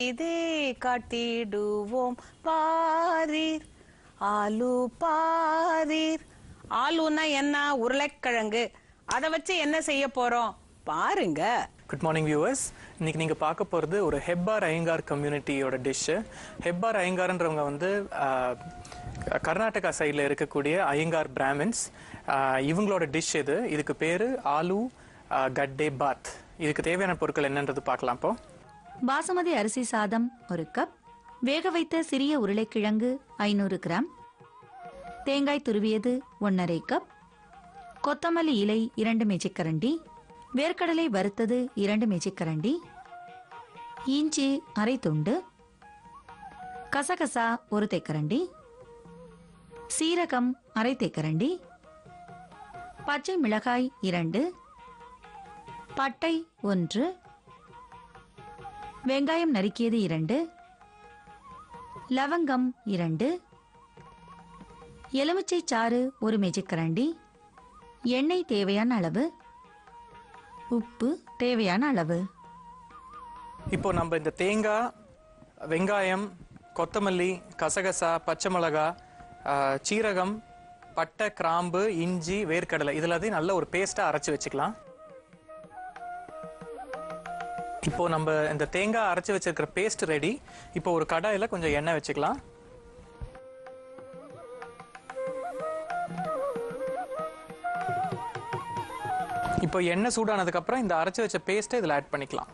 இதே காட்டிடுவோம் பாரீர் ஆலு பாரீர். ஆலுன்னா என்ன? உருளைக்கிழங்கு. அதை வச்சு என்ன செய்ய போறோம் பாருங்க. Good morning viewers. இன்னைக்கு நீங்க பார்க்க போறது ஒரு ஹெப்பார் ஐயங்கார் கம்யூனிட்டியோட டிஷ். ஹெப்பார் ஐயங்கார்ன்றவங்க வந்து கர்நாடகா சைடில் இருக்கக்கூடிய ஐயங்கார் பிராமின்ஸ். இவங்களோட டிஷ் இது. இதுக்கு பேரு ஆலு கட்டே பாத். இதுக்கு தேவையான பொருட்கள் என்னன்றது பார்க்கலாம். இப்போ பாசுமதி அரிசி சாதம் 1 கப், வேக வைத்த சிறிய உருளைக்கிழங்கு 500 கிராம், தேங்காய் துருவியது 1½ கப், கொத்தமல்லி இலை 2 மேஜைக்கரண்டி, வேர்க்கடலை வறுத்தது 2 மேஜைக்கரண்டி, இஞ்சி அரை துண்டு, கசகசா 1 தேக்கரண்டி, சீரகம் அரை தேக்கரண்டி, பச்சை மிளகாய் 2, பட்டை 1, வெங்காயம் நறுக்கியது 2, லவங்கம் 2, எலுமிச்சை சாறு 1 மேஜைக்கரண்டி, எண்ணெய் தேவையான அளவு, உப்பு தேவையான அளவு. இப்போ நம்ம இந்த தேங்காய், வெங்காயம், கொத்தமல்லி, கசகசா, பச்சை மிளகா, சீரகம், பட்டை, கிராம்பு, இஞ்சி, வேர்க்கடலை இதெல்லாத்தையும் நல்ல ஒரு பேஸ்டா அரைச்சு வச்சுக்கலாம். இப்போ நம்ம இந்த தேங்காய் அரைச்சு வச்சிருக்கிற பேஸ்ட் ரெடி. இப்போ ஒரு கடாயில கொஞ்சம் எண்ணெய் வச்சுக்கலாம். இப்போ எண்ணெய் சூடானதுக்கு அப்புறம் இந்த அரைச்சு வச்ச பேஸ்ட்டை இதுல ஆட் பண்ணிக்கலாம்.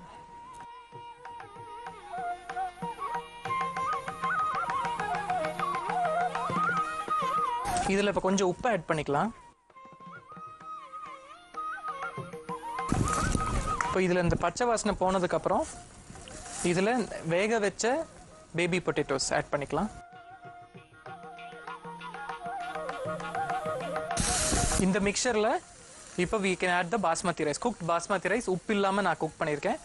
இதுல இப்ப கொஞ்சம் உப்பு ஆட் பண்ணிக்கலாம். இப்போ இதுல இந்த பச்சை வாசனை போனதுக்கு அப்புறம் இதுல வேக வச்ச பேபி பொட்டேட்டோஸ் ஆட் பண்ணிக்கலாம். இந்த மிக்சர்ல இப்போ we can add the basmati rice, cooked basmati rice. உப்பு இல்லாம நான் குக் பண்ணியிருக்கேன்,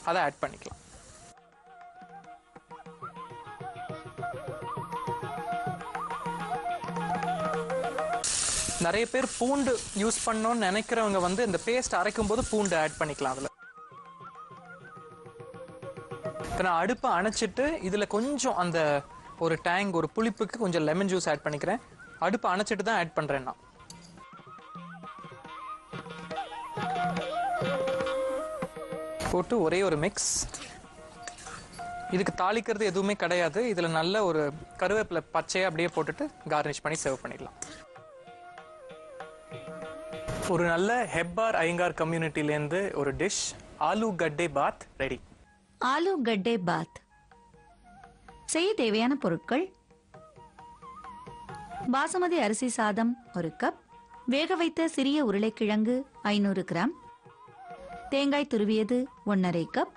அதை ஆட் பண்ணிக்கலாம். நிறைய பேர் பூண்டு யூஸ் பண்ணணும்னு நினைக்கிறவங்க வந்து இந்த பேஸ்ட் அரைக்கும் போது பூண்டு ஆட் பண்ணிக்கலாம். அதுல நான் அடுப்பை அணைச்சிட்டு இதுல கொஞ்சம் அந்த ஒரு டேங்க், ஒரு புளிப்புக்கு கொஞ்சம் லெமன் ஜூஸ் ஆட் பண்ணிக்கிறேன். அடுப்பை அணைச்சிட்டு தான் ஆட் பண்றேன் நான். போட்டு ஒரே ஒரு மிக்ஸ். இதுக்கு தாளிக்கிறது எதுவுமே கிடையாது. இதுல நல்ல ஒரு கருவேப்பிலை பச்சையா அப்படியே போட்டுட்டு கார்னிஷ் பண்ணி சர்வ் பண்ணிடலாம். ஒரு நல்ல ஹெப்பார் ஐயங்கார் கம்யூனிட்டிலேருந்து ஒரு டிஷ் ஆலு கட்டே பாத் ரெடி. ஆலு கட்டே பாத் செய்ய தேவையான பொருட்கள்: பாசுமதி அரிசி சாதம் 1 கப், வேக வைத்த சிறிய உருளைக்கிழங்கு 500 கிராம், தேங்காய் துருவியது 1½ கப்,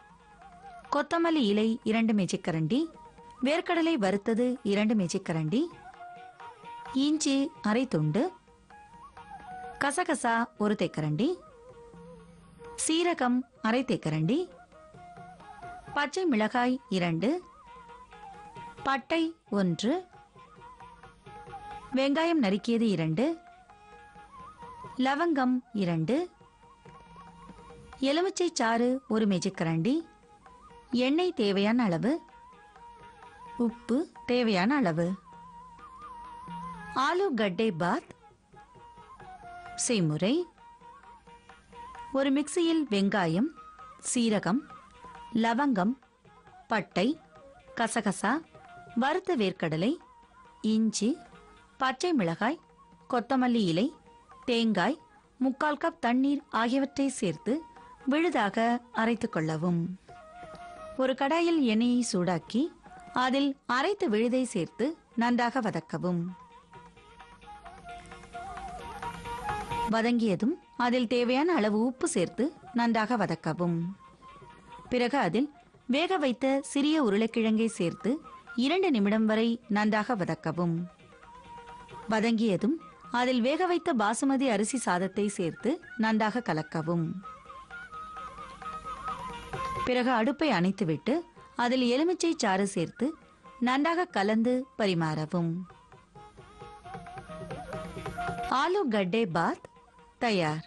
கொத்தமல்லி இலை 2 மேஜைக்கரண்டி, வேர்க்கடலை வறுத்தது 2 மேஜைக்கரண்டி, இஞ்சி அரை துண்டு, கசகசா 1 தேக்கரண்டி, சீரகம் அரை தேக்கரண்டி, பச்சை மிளகாய் 2, பட்டை 1, வெங்காயம் நறுக்கியது 2, லவங்கம் 2, எலுமிச்சை சாறு 1 மேஜைக்கரண்டி, எண்ணெய் தேவையான அளவு, உப்பு தேவையான அளவு. ஆலு கட்டே பாத் செய்முறை: ஒரு மிக்சியில் வெங்காயம், சீரகம், லவங்கம், பட்டை, கசகசா, வறுத்த வேர்க்கடலை, இஞ்சி, பச்சை மிளகாய், கொத்தமல்லி இலை, தேங்காய், 3/4 கப் தண்ணீர் ஆகியவற்றை சேர்த்து விழுதாக அரைத்துக் கொள்ளவும். ஒரு கடாயில் எண்ணெயை சூடாக்கி அதில் அரைத்த விழுதை சேர்த்து நன்றாக வதக்கவும். வதங்கியதும் அதில் தேவையான அளவு உப்பு சேர்த்து நன்றாக வதக்கவும். பிறகு அதில் வேக வைத்த சிறிய உருளைக்கிழங்கை சேர்த்து 2 நிமிடம் வரை நன்றாக வதக்கவும். வதங்கியதும் அதில் வேக வைத்த பாசுமதி அரிசி சாதத்தை சேர்த்து நன்றாக கலக்கவும். பிறகு அடுப்பை அணைத்துவிட்டு அதில் எலுமிச்சை சாறு சேர்த்து நன்றாக கலந்து பரிமாறவும். ஆலு கட்டே பாத் தயார்.